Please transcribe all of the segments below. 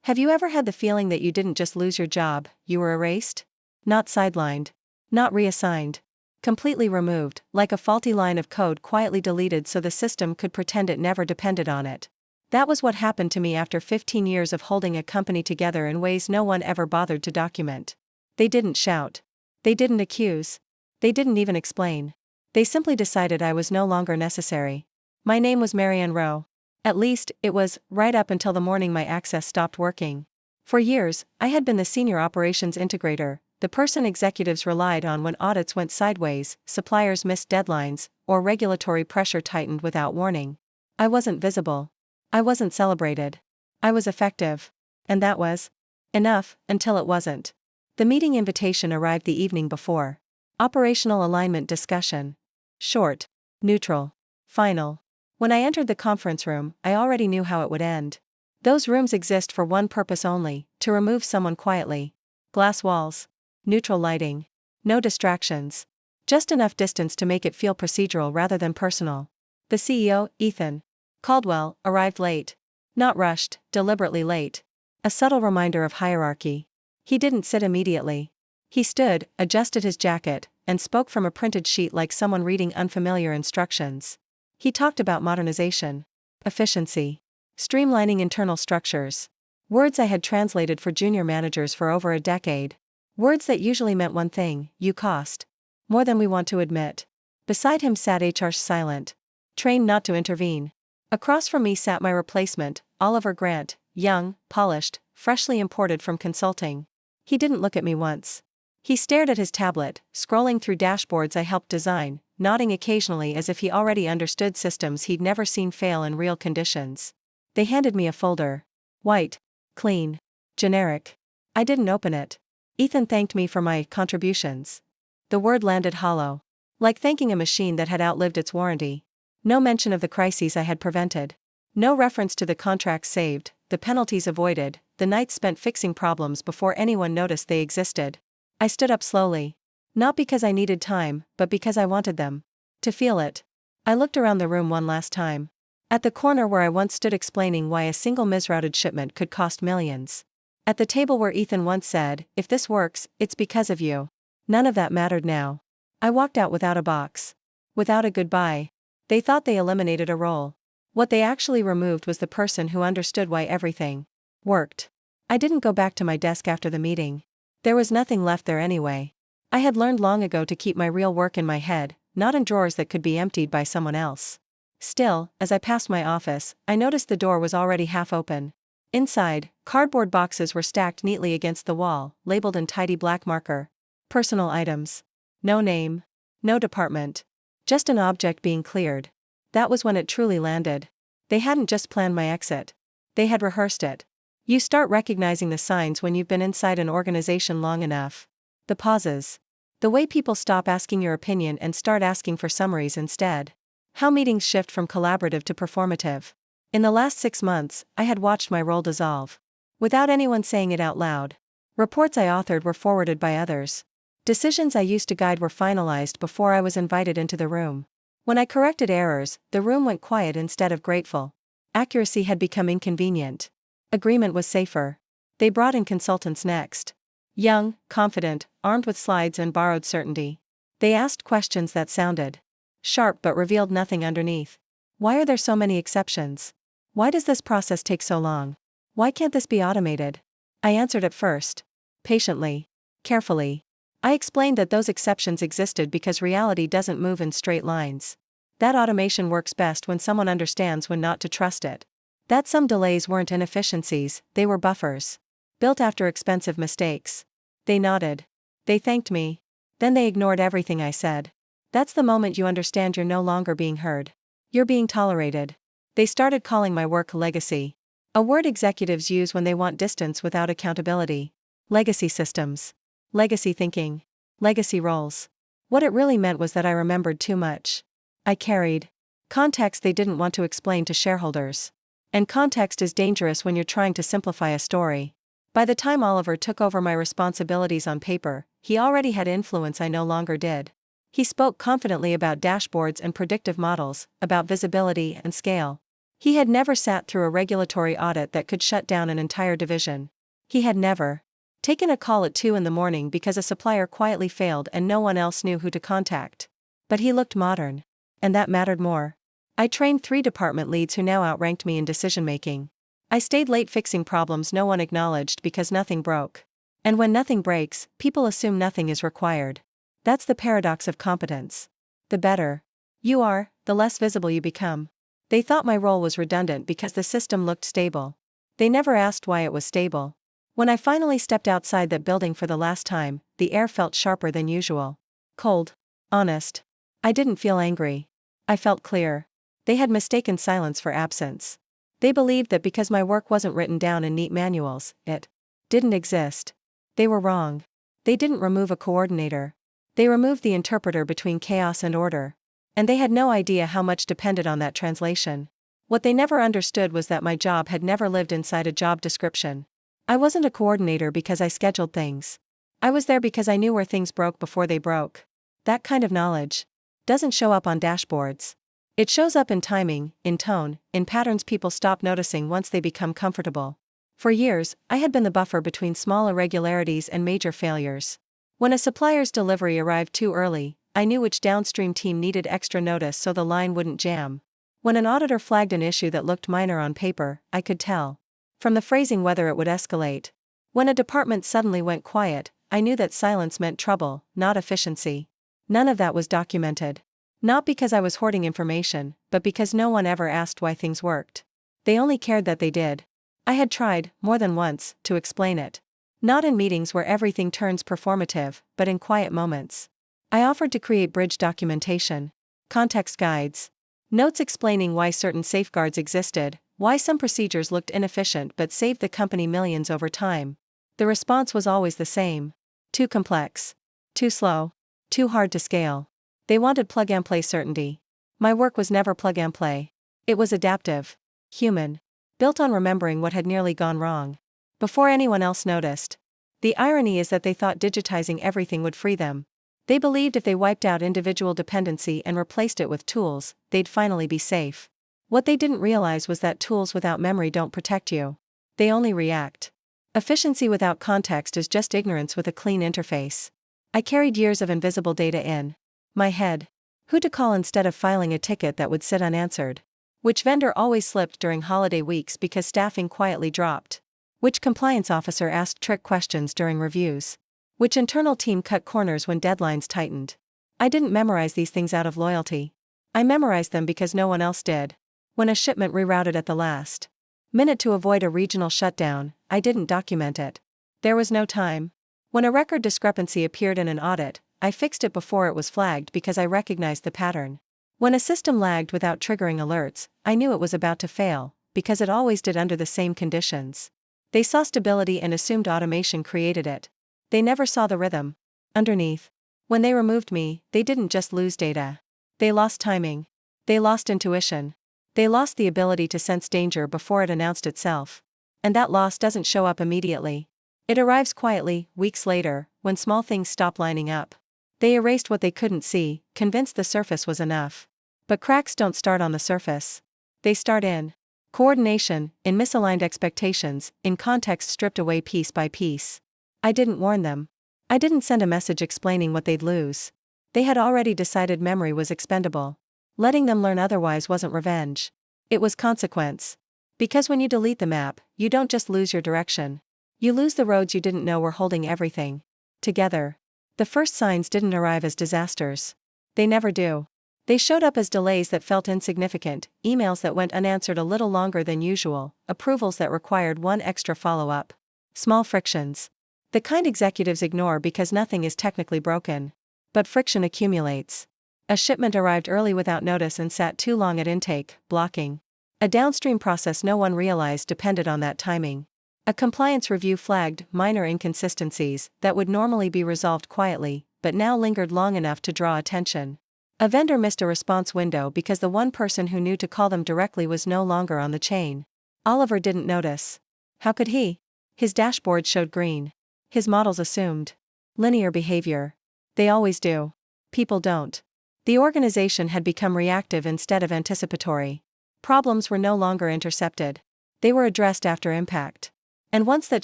Have you ever had the feeling that you didn't just lose your job, you were erased? Not sidelined. Not reassigned. Completely removed, like a faulty line of code quietly deleted so the system could pretend it never depended on it. That was what happened to me after 15 years of holding a company together in ways no one ever bothered to document. They didn't shout. They didn't accuse. They didn't even explain. They simply decided I was no longer necessary. My name was Marianne Rowe. At least, it was, right up until the morning my access stopped working. For years, I had been the senior operations integrator, the person executives relied on when audits went sideways, suppliers missed deadlines, or regulatory pressure tightened without warning. I wasn't visible. I wasn't celebrated. I was effective. And that was enough, until it wasn't. The meeting invitation arrived the evening before. Operational alignment discussion. Short. Neutral. Final. When I entered the conference room, I already knew how it would end. Those rooms exist for one purpose only, to remove someone quietly. Glass walls. Neutral lighting. No distractions. Just enough distance to make it feel procedural rather than personal. The CEO, Ethan Caldwell, arrived late. Not rushed, deliberately late. A subtle reminder of hierarchy. He didn't sit immediately. He stood, adjusted his jacket, and spoke from a printed sheet like someone reading unfamiliar instructions. He talked about modernization, efficiency, streamlining internal structures. Words I had translated for junior managers for over a decade. Words that usually meant one thing: you cost more than we want to admit. Beside him sat HR, silent, trained not to intervene. Across from me sat my replacement, Oliver Grant, young, polished, freshly imported from consulting. He didn't look at me once. He stared at his tablet, scrolling through dashboards I helped design, nodding occasionally as if he already understood systems he'd never seen fail in real conditions. They handed me a folder. White. Clean. Generic. I didn't open it. Ethan thanked me for my contributions. The word landed hollow. Like thanking a machine that had outlived its warranty. No mention of the crises I had prevented. No reference to the contracts saved, the penalties avoided, the nights spent fixing problems before anyone noticed they existed. I stood up slowly. Not because I needed time, but because I wanted them to feel it. I looked around the room one last time. At the corner where I once stood explaining why a single misrouted shipment could cost millions. At the table where Ethan once said, "If this works, it's because of you." None of that mattered now. I walked out without a box. Without a goodbye. They thought they eliminated a role. What they actually removed was the person who understood why everything worked. I didn't go back to my desk after the meeting. There was nothing left there anyway. I had learned long ago to keep my real work in my head, not in drawers that could be emptied by someone else. Still, as I passed my office, I noticed the door was already half open. Inside, cardboard boxes were stacked neatly against the wall, labeled in tidy black marker. Personal items. No name. No department. Just an object being cleared. That was when it truly landed. They hadn't just planned my exit. They had rehearsed it. You start recognizing the signs when you've been inside an organization long enough. The pauses. The way people stop asking your opinion and start asking for summaries instead. How meetings shift from collaborative to performative. In the last 6 months, I had watched my role dissolve. Without anyone saying it out loud. Reports I authored were forwarded by others. Decisions I used to guide were finalized before I was invited into the room. When I corrected errors, the room went quiet instead of grateful. Accuracy had become inconvenient. Agreement was safer. They brought in consultants next. Young, confident, armed with slides and borrowed certainty. They asked questions that sounded sharp but revealed nothing underneath. Why are there so many exceptions? Why does this process take so long? Why can't this be automated? I answered at first. Patiently. Carefully. I explained that those exceptions existed because reality doesn't move in straight lines. That automation works best when someone understands when not to trust it. That some delays weren't inefficiencies, they were buffers. Built after expensive mistakes. They nodded. They thanked me. Then they ignored everything I said. That's the moment you understand you're no longer being heard. You're being tolerated. They started calling my work legacy. A word executives use when they want distance without accountability. Legacy systems. Legacy thinking. Legacy roles. What it really meant was that I remembered too much. I carried context they didn't want to explain to shareholders. And context is dangerous when you're trying to simplify a story. By the time Oliver took over my responsibilities on paper, he already had influence I no longer did. He spoke confidently about dashboards and predictive models, about visibility and scale. He had never sat through a regulatory audit that could shut down an entire division. He had never taken a call at 2 in the morning because a supplier quietly failed and no one else knew who to contact. But he looked modern. And that mattered more. I trained 3 department leads who now outranked me in decision-making. I stayed late fixing problems no one acknowledged because nothing broke. And when nothing breaks, people assume nothing is required. That's the paradox of competence. The better you are, the less visible you become. They thought my role was redundant because the system looked stable. They never asked why it was stable. When I finally stepped outside that building for the last time, the air felt sharper than usual. Cold. Honest. I didn't feel angry. I felt clear. They had mistaken silence for absence. They believed that because my work wasn't written down in neat manuals, it didn't exist. They were wrong. They didn't remove a coordinator. They removed the interpreter between chaos and order. And they had no idea how much depended on that translation. What they never understood was that my job had never lived inside a job description. I wasn't a coordinator because I scheduled things. I was there because I knew where things broke before they broke. That kind of knowledge doesn't show up on dashboards. It shows up in timing, in tone, in patterns people stop noticing once they become comfortable. For years, I had been the buffer between small irregularities and major failures. When a supplier's delivery arrived too early, I knew which downstream team needed extra notice so the line wouldn't jam. When an auditor flagged an issue that looked minor on paper, I could tell from the phrasing whether it would escalate. When a department suddenly went quiet, I knew that silence meant trouble, not efficiency. None of that was documented. Not because I was hoarding information, but because no one ever asked why things worked. They only cared that they did. I had tried, more than once, to explain it. Not in meetings where everything turns performative, but in quiet moments. I offered to create bridge documentation, context guides, notes explaining why certain safeguards existed, why some procedures looked inefficient but saved the company millions over time. The response was always the same. Too complex. Too slow. Too hard to scale. They wanted plug-and-play certainty. My work was never plug-and-play. It was adaptive. Human. Built on remembering what had nearly gone wrong. Before anyone else noticed. The irony is that they thought digitizing everything would free them. They believed if they wiped out individual dependency and replaced it with tools, they'd finally be safe. What they didn't realize was that tools without memory don't protect you. They only react. Efficiency without context is just ignorance with a clean interface. I carried years of invisible data in my head. Who to call instead of filing a ticket that would sit unanswered? Which vendor always slipped during holiday weeks because staffing quietly dropped? Which compliance officer asked trick questions during reviews? Which internal team cut corners when deadlines tightened? I didn't memorize these things out of loyalty. I memorized them because no one else did. When a shipment rerouted at the last minute to avoid a regional shutdown, I didn't document it. There was no time. When a record discrepancy appeared in an audit, I fixed it before it was flagged because I recognized the pattern. When a system lagged without triggering alerts, I knew it was about to fail, because it always did under the same conditions. They saw stability and assumed automation created it. They never saw the rhythm underneath. When they removed me, they didn't just lose data. They lost timing. They lost intuition. They lost the ability to sense danger before it announced itself. And that loss doesn't show up immediately. It arrives quietly, weeks later, when small things stop lining up. They erased what they couldn't see, convinced the surface was enough. But cracks don't start on the surface. They start in coordination, in misaligned expectations, in context stripped away piece by piece. I didn't warn them. I didn't send a message explaining what they'd lose. They had already decided memory was expendable. Letting them learn otherwise wasn't revenge. It was consequence. Because when you delete the map, you don't just lose your direction. You lose the roads you didn't know were holding everything together. The first signs didn't arrive as disasters. They never do. They showed up as delays that felt insignificant, emails that went unanswered a little longer than usual, approvals that required one extra follow-up. Small frictions. The kind executives ignore because nothing is technically broken. But friction accumulates. A shipment arrived early without notice and sat too long at intake, blocking a downstream process no one realized depended on that timing. A compliance review flagged minor inconsistencies that would normally be resolved quietly, but now lingered long enough to draw attention. A vendor missed a response window because the one person who knew to call them directly was no longer on the chain. Oliver didn't notice. How could he? His dashboard showed green. His models assumed linear behavior. They always do. People don't. The organization had become reactive instead of anticipatory. Problems were no longer intercepted. They were addressed after impact. And once that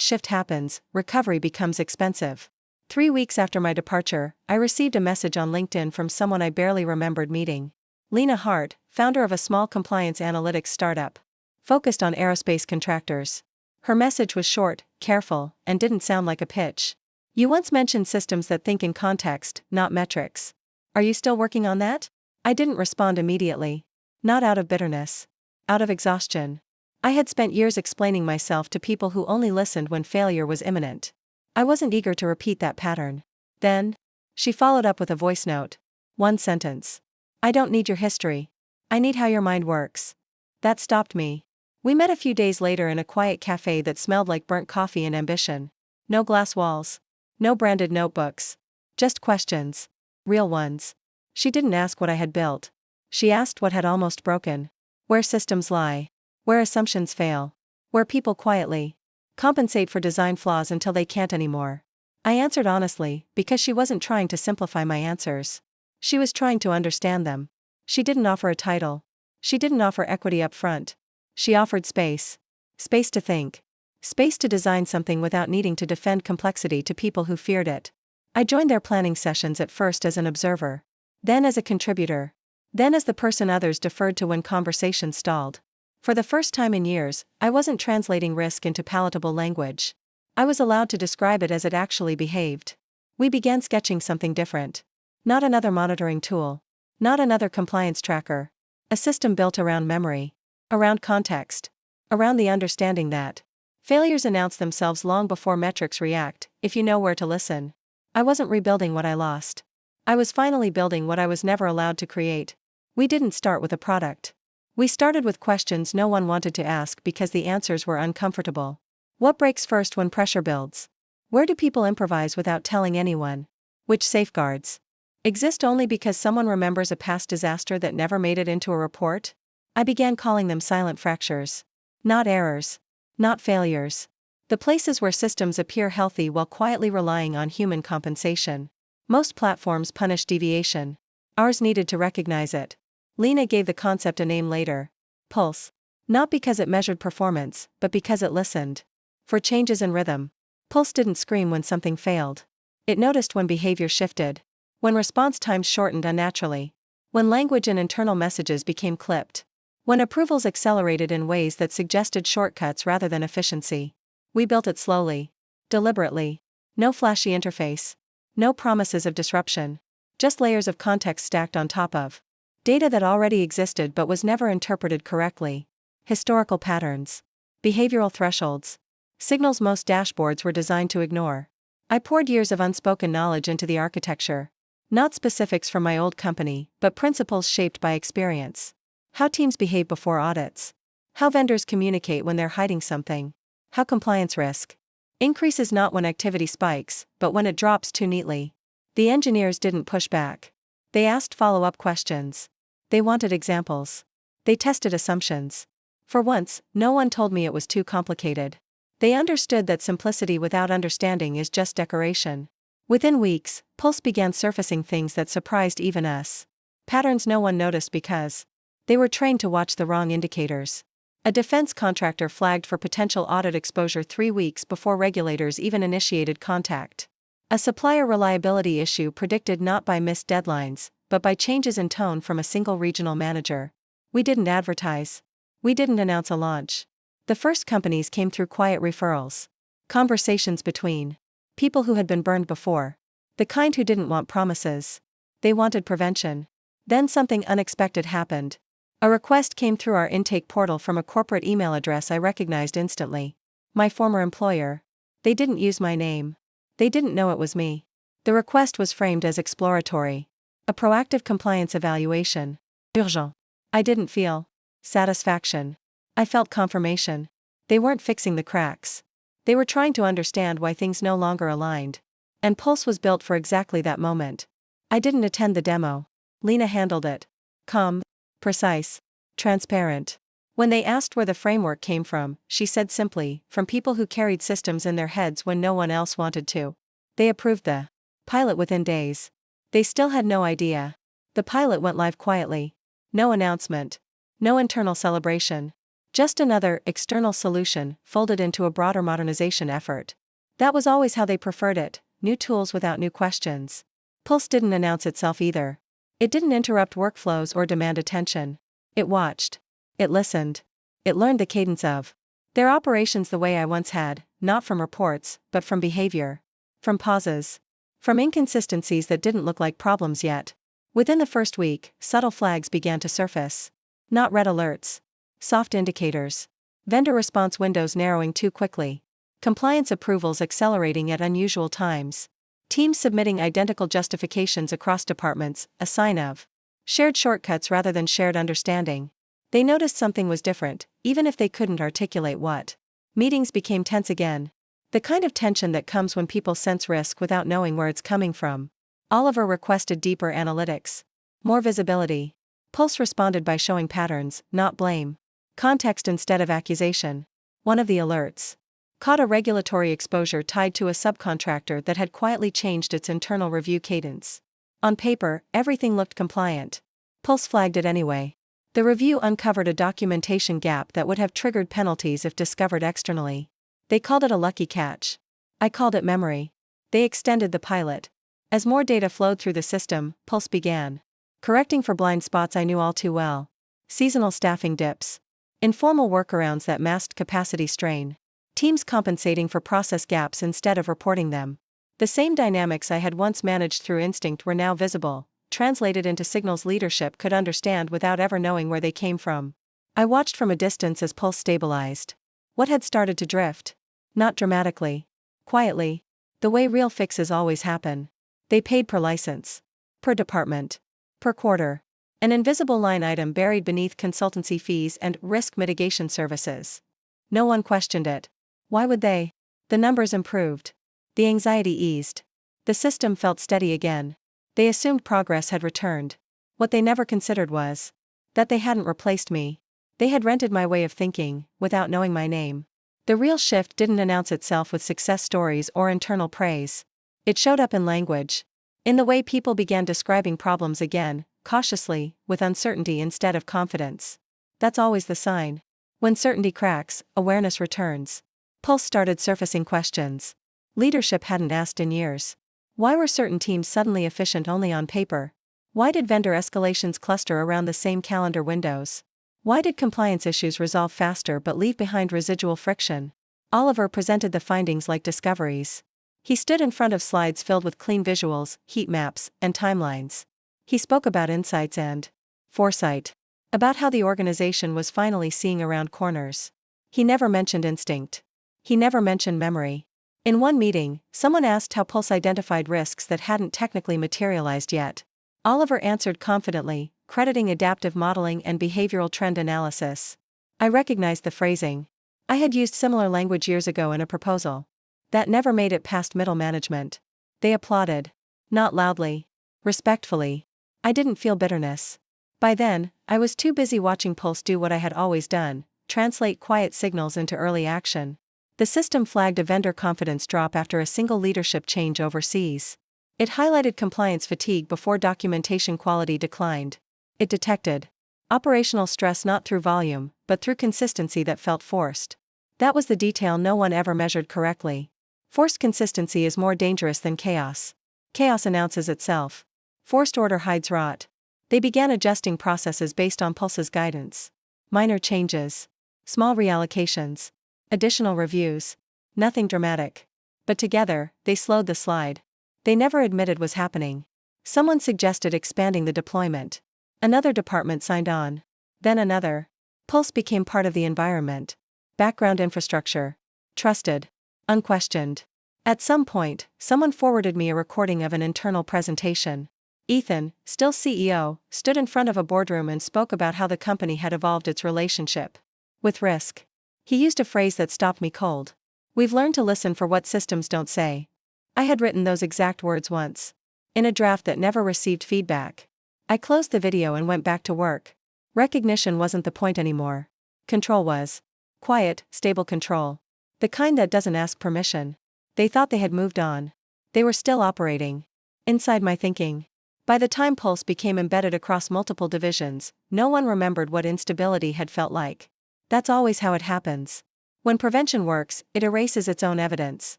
shift happens, recovery becomes expensive. 3 weeks after my departure, I received a message on LinkedIn from someone I barely remembered meeting. Lena Hart, founder of a small compliance analytics startup, focused on aerospace contractors. Her message was short, careful, and didn't sound like a pitch. You once mentioned systems that think in context, not metrics. Are you still working on that? I didn't respond immediately. Not out of bitterness. Out of exhaustion. I had spent years explaining myself to people who only listened when failure was imminent. I wasn't eager to repeat that pattern. Then, she followed up with a voice note. One sentence. I don't need your history. I need how your mind works. That stopped me. We met a few days later in a quiet cafe that smelled like burnt coffee and ambition. No glass walls. No branded notebooks. Just questions. Real ones. She didn't ask what I had built. She asked what had almost broken. Where systems lie. Where assumptions fail. Where people quietly compensate for design flaws until they can't anymore. I answered honestly, because she wasn't trying to simplify my answers. She was trying to understand them. She didn't offer a title. She didn't offer equity up front. She offered space. Space to think. Space to design something without needing to defend complexity to people who feared it. I joined their planning sessions at first as an observer. Then as a contributor. Then as the person others deferred to when conversation stalled. For the first time in years, I wasn't translating risk into palatable language. I was allowed to describe it as it actually behaved. We began sketching something different. Not another monitoring tool. Not another compliance tracker. A system built around memory. Around context. Around the understanding that failures announce themselves long before metrics react, if you know where to listen. I wasn't rebuilding what I lost. I was finally building what I was never allowed to create. We didn't start with a product. We started with questions no one wanted to ask because the answers were uncomfortable. What breaks first when pressure builds? Where do people improvise without telling anyone? Which safeguards exist only because someone remembers a past disaster that never made it into a report? I began calling them silent fractures. Not errors. Not failures. The places where systems appear healthy while quietly relying on human compensation. Most platforms punish deviation. Ours needed to recognize it. Lena gave the concept a name later. Pulse. Not because it measured performance, but because it listened for changes in rhythm. Pulse didn't scream when something failed. It noticed when behavior shifted. When response times shortened unnaturally. When language and internal messages became clipped. When approvals accelerated in ways that suggested shortcuts rather than efficiency. We built it slowly. Deliberately. No flashy interface. No promises of disruption. Just layers of context stacked on top of data that already existed but was never interpreted correctly. Historical patterns. Behavioral thresholds. Signals most dashboards were designed to ignore. I poured years of unspoken knowledge into the architecture. Not specifics from my old company, but principles shaped by experience. How teams behave before audits. How vendors communicate when they're hiding something. How compliance risk increases not when activity spikes, but when it drops too neatly. The engineers didn't push back. They asked follow-up questions. They wanted examples. They tested assumptions. For once, no one told me it was too complicated. They understood that simplicity without understanding is just decoration. Within weeks, Pulse began surfacing things that surprised even us. Patterns no one noticed because they were trained to watch the wrong indicators. A defense contractor flagged for potential audit exposure 3 weeks before regulators even initiated contact. A supplier reliability issue predicted not by missed deadlines, but by changes in tone from a single regional manager. We didn't advertise. We didn't announce a launch. The first companies came through quiet referrals. Conversations between people who had been burned before. The kind who didn't want promises. They wanted prevention. Then something unexpected happened. A request came through our intake portal from a corporate email address I recognized instantly. My former employer. They didn't use my name. They didn't know it was me. The request was framed as exploratory. A proactive compliance evaluation. Urgent. I didn't feel satisfaction. I felt confirmation. They weren't fixing the cracks. They were trying to understand why things no longer aligned. And Pulse was built for exactly that moment. I didn't attend the demo. Lena handled it. Calm, precise, transparent. When they asked where the framework came from, she said simply, from people who carried systems in their heads when no one else wanted to. They approved the pilot within days. They still had no idea. The pilot went live quietly. No announcement. No internal celebration. Just another, external solution, folded into a broader modernization effort. That was always how they preferred it, new tools without new questions. Pulse didn't announce itself either. It didn't interrupt workflows or demand attention. It watched. It listened. It learned the cadence of their operations the way I once had, not from reports, but from behavior. From pauses. From inconsistencies that didn't look like problems yet. Within the first week, subtle flags began to surface. Not red alerts. Soft indicators. Vendor response windows narrowing too quickly. Compliance approvals accelerating at unusual times. Teams submitting identical justifications across departments, a sign of shared shortcuts rather than shared understanding. They noticed something was different, even if they couldn't articulate what. Meetings became tense again. The kind of tension that comes when people sense risk without knowing where it's coming from. Oliver requested deeper analytics. More visibility. Pulse responded by showing patterns, not blame. Context instead of accusation. One of the alerts caught a regulatory exposure tied to a subcontractor that had quietly changed its internal review cadence. On paper, everything looked compliant. Pulse flagged it anyway. The review uncovered a documentation gap that would have triggered penalties if discovered externally. They called it a lucky catch. I called it memory. They extended the pilot. As more data flowed through the system, Pulse began correcting for blind spots I knew all too well. Seasonal staffing dips. Informal workarounds that masked capacity strain. Teams compensating for process gaps instead of reporting them. The same dynamics I had once managed through instinct were now visible, translated into signals leadership could understand without ever knowing where they came from. I watched from a distance as Pulse stabilized. What had started to drift? Not dramatically. Quietly. The way real fixes always happen. They paid per license. Per department. Per quarter. An invisible line item buried beneath consultancy fees and risk mitigation services. No one questioned it. Why would they? The numbers improved. The anxiety eased. The system felt steady again. They assumed progress had returned. What they never considered was that they hadn't replaced me. They had rented my way of thinking, without knowing my name. The real shift didn't announce itself with success stories or internal praise. It showed up in language. In the way people began describing problems again, cautiously, with uncertainty instead of confidence. That's always the sign. When certainty cracks, awareness returns. Pulse started surfacing questions. Leadership hadn't asked in years. Why were certain teams suddenly efficient only on paper? Why did vendor escalations cluster around the same calendar windows? Why did compliance issues resolve faster but leave behind residual friction? Oliver presented the findings like discoveries. He stood in front of slides filled with clean visuals, heat maps, and timelines. He spoke about insights and foresight. About how the organization was finally seeing around corners. He never mentioned instinct. He never mentioned memory. In one meeting, someone asked how Pulse identified risks that hadn't technically materialized yet. Oliver answered confidently, crediting adaptive modeling and behavioral trend analysis. I recognized the phrasing. I had used similar language years ago in a proposal. That never made it past middle management. They applauded. Not loudly. Respectfully. I didn't feel bitterness. By then, I was too busy watching Pulse do what I had always done, translate quiet signals into early action. The system flagged a vendor confidence drop after a single leadership change overseas. It highlighted compliance fatigue before documentation quality declined. It detected operational stress not through volume, but through consistency that felt forced. That was the detail no one ever measured correctly. Forced consistency is more dangerous than chaos. Chaos announces itself. Forced order hides rot. They began adjusting processes based on Pulse's guidance. Minor changes. Small reallocations. Additional reviews. Nothing dramatic. But together, they slowed the slide. They never admitted was happening. Someone suggested expanding the deployment. Another department signed on. Then another. Pulse became part of the environment. Background infrastructure. Trusted. Unquestioned. At some point, someone forwarded me a recording of an internal presentation. Ethan, still CEO, stood in front of a boardroom and spoke about how the company had evolved its relationship with risk. He used a phrase that stopped me cold. We've learned to listen for what systems don't say. I had written those exact words once. In a draft that never received feedback. I closed the video and went back to work. Recognition wasn't the point anymore. Control was. Quiet, stable control. The kind that doesn't ask permission. They thought they had moved on. They were still operating. Inside my thinking. By the time Pulse became embedded across multiple divisions, no one remembered what instability had felt like. That's always how it happens. When prevention works, it erases its own evidence.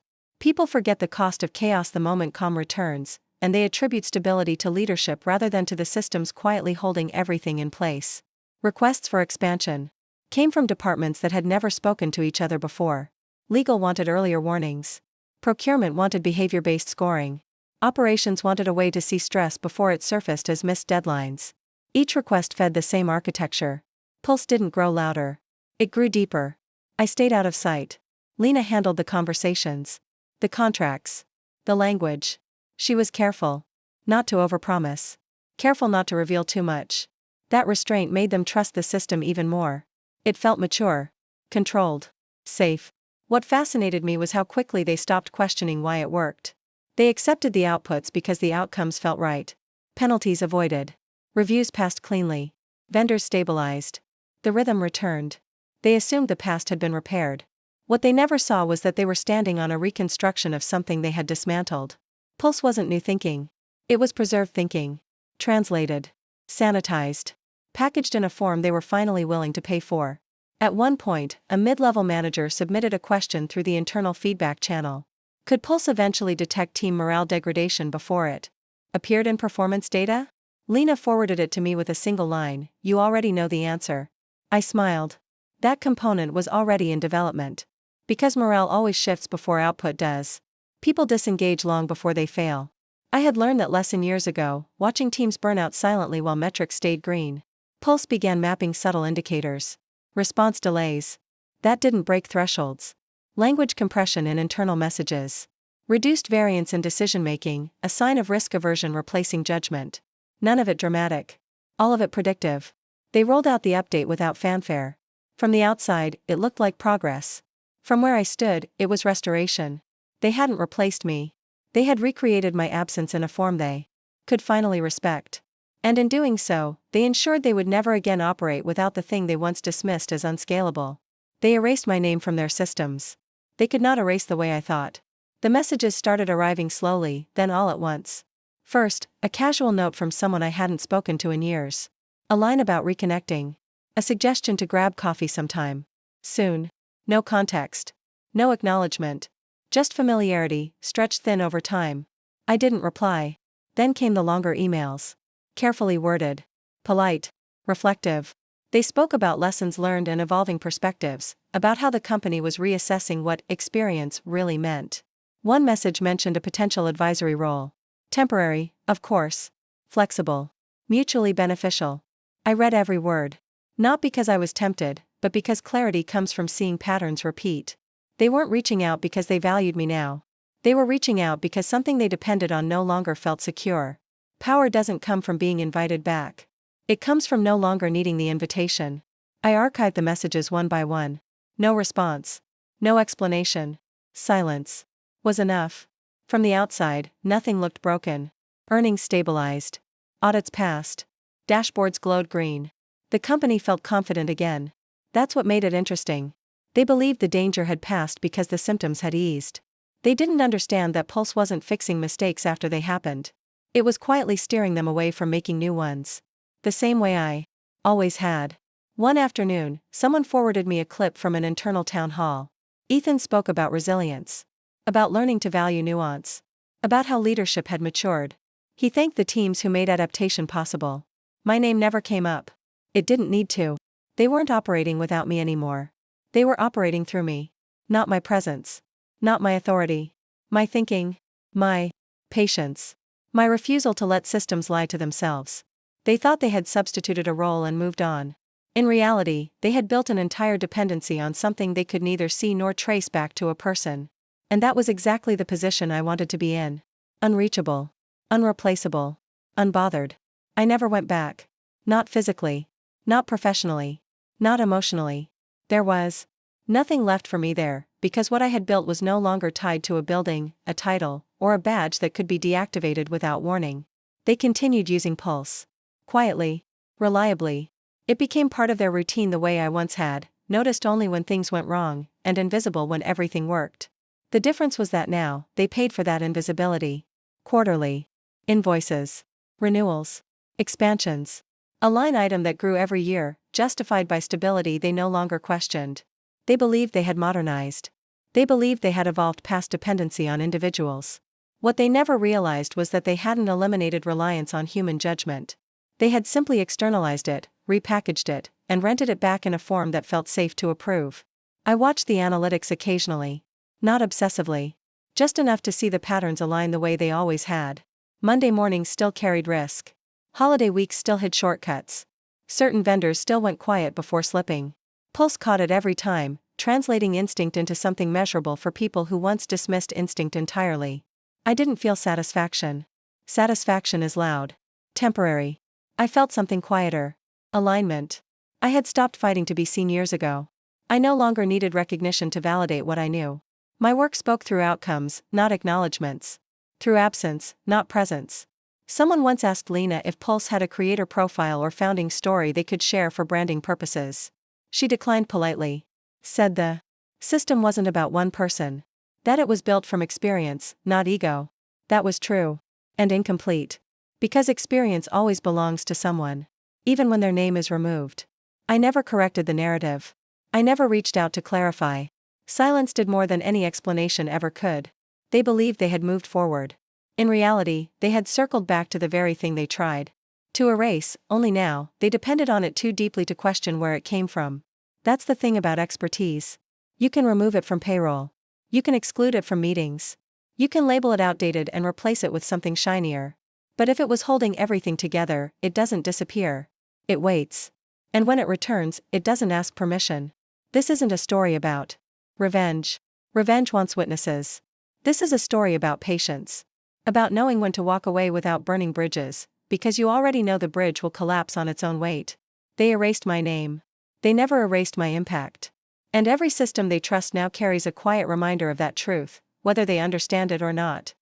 People forget the cost of chaos the moment calm returns, and they attribute stability to leadership rather than to the systems quietly holding everything in place. Requests for expansion came from departments that had never spoken to each other before. Legal wanted earlier warnings. Procurement wanted behavior-based scoring. Operations wanted a way to see stress before it surfaced as missed deadlines. Each request fed the same architecture. Pulse didn't grow louder. It grew deeper. I stayed out of sight. Lena handled the conversations, the contracts, the language. She was careful not to overpromise, careful not to reveal too much. That restraint made them trust the system even more. It felt mature, controlled, safe. What fascinated me was how quickly they stopped questioning why it worked. They accepted the outputs because the outcomes felt right. Penalties avoided. Reviews passed cleanly. Vendors stabilized. The rhythm returned. They assumed the past had been repaired. What they never saw was that they were standing on a reconstruction of something they had dismantled. Pulse wasn't new thinking. It was preserved thinking. Translated. Sanitized. Packaged in a form they were finally willing to pay for. At one point, a mid-level manager submitted a question through the internal feedback channel. Could Pulse eventually detect team morale degradation before it appeared in performance data? Lena forwarded it to me with a single line, "You already know the answer." I smiled. That component was already in development. Because morale always shifts before output does. People disengage long before they fail. I had learned that lesson years ago, watching teams burn out silently while metrics stayed green. Pulse began mapping subtle indicators. Response delays. That didn't break thresholds. Language compression in internal messages. Reduced variance in decision-making, a sign of risk aversion replacing judgment. None of it dramatic. All of it predictive. They rolled out the update without fanfare. From the outside, it looked like progress. From where I stood, it was restoration. They hadn't replaced me. They had recreated my absence in a form they could finally respect. And in doing so, they ensured they would never again operate without the thing they once dismissed as unscalable. They erased my name from their systems. They could not erase the way I thought. The messages started arriving slowly, then all at once. First, a casual note from someone I hadn't spoken to in years. A line about reconnecting. A suggestion to grab coffee sometime. Soon. No context. No acknowledgement. Just familiarity, stretched thin over time. I didn't reply. Then came the longer emails. Carefully worded. Polite. Reflective. They spoke about lessons learned and evolving perspectives, about how the company was reassessing what experience really meant. One message mentioned a potential advisory role. Temporary, of course. Flexible. Mutually beneficial. I read every word. Not because I was tempted, but because clarity comes from seeing patterns repeat. They weren't reaching out because they valued me now. They were reaching out because something they depended on no longer felt secure. Power doesn't come from being invited back. It comes from no longer needing the invitation. I archived the messages one by one. No response. No explanation. Silence was enough. From the outside, nothing looked broken. Earnings stabilized. Audits passed. Dashboards glowed green. The company felt confident again. That's what made it interesting. They believed the danger had passed because the symptoms had eased. They didn't understand that Pulse wasn't fixing mistakes after they happened. It was quietly steering them away from making new ones. The same way I always had. One afternoon, someone forwarded me a clip from an internal town hall. Ethan spoke about resilience. About learning to value nuance. About how leadership had matured. He thanked the teams who made adaptation possible. My name never came up. It didn't need to. They weren't operating without me anymore. They were operating through me. Not my presence. Not my authority. My thinking. My patience. My refusal to let systems lie to themselves. They thought they had substituted a role and moved on. In reality, they had built an entire dependency on something they could neither see nor trace back to a person. And that was exactly the position I wanted to be in. Unreachable. Unreplaceable. Unbothered. I never went back. Not physically. Not professionally. Not emotionally. There was nothing left for me there, because what I had built was no longer tied to a building, a title, or a badge that could be deactivated without warning. They continued using Pulse. Quietly. Reliably. It became part of their routine the way I once had, noticed only when things went wrong, and invisible when everything worked. The difference was that now, they paid for that invisibility. Quarterly. Invoices. Renewals. Expansions. A line item that grew every year, justified by stability they no longer questioned. They believed they had modernized. They believed they had evolved past dependency on individuals. What they never realized was that they hadn't eliminated reliance on human judgment. They had simply externalized it, repackaged it, and rented it back in a form that felt safe to approve. I watched the analytics occasionally. Not obsessively. Just enough to see the patterns align the way they always had. Monday mornings still carried risk. Holiday weeks still had shortcuts. Certain vendors still went quiet before slipping. Pulse caught it every time, translating instinct into something measurable for people who once dismissed instinct entirely. I didn't feel satisfaction. Satisfaction is loud. Temporary. I felt something quieter. Alignment. I had stopped fighting to be seen years ago. I no longer needed recognition to validate what I knew. My work spoke through outcomes, not acknowledgements. Through absence, not presence. Someone once asked Lena if Pulse had a creator profile or founding story they could share for branding purposes. She declined politely. Said the system wasn't about one person. That it was built from experience, not ego. That was true. And incomplete. Because experience always belongs to someone. Even when their name is removed. I never corrected the narrative. I never reached out to clarify. Silence did more than any explanation ever could. They believed they had moved forward. In reality, they had circled back to the very thing they tried to erase, only now, they depended on it too deeply to question where it came from. That's the thing about expertise. You can remove it from payroll. You can exclude it from meetings. You can label it outdated and replace it with something shinier. But if it was holding everything together, it doesn't disappear. It waits. And when it returns, it doesn't ask permission. This isn't a story about revenge. Revenge wants witnesses. This is a story about patience. About knowing when to walk away without burning bridges, because you already know the bridge will collapse on its own weight. They erased my name. They never erased my impact. And every system they trust now carries a quiet reminder of that truth, whether they understand it or not.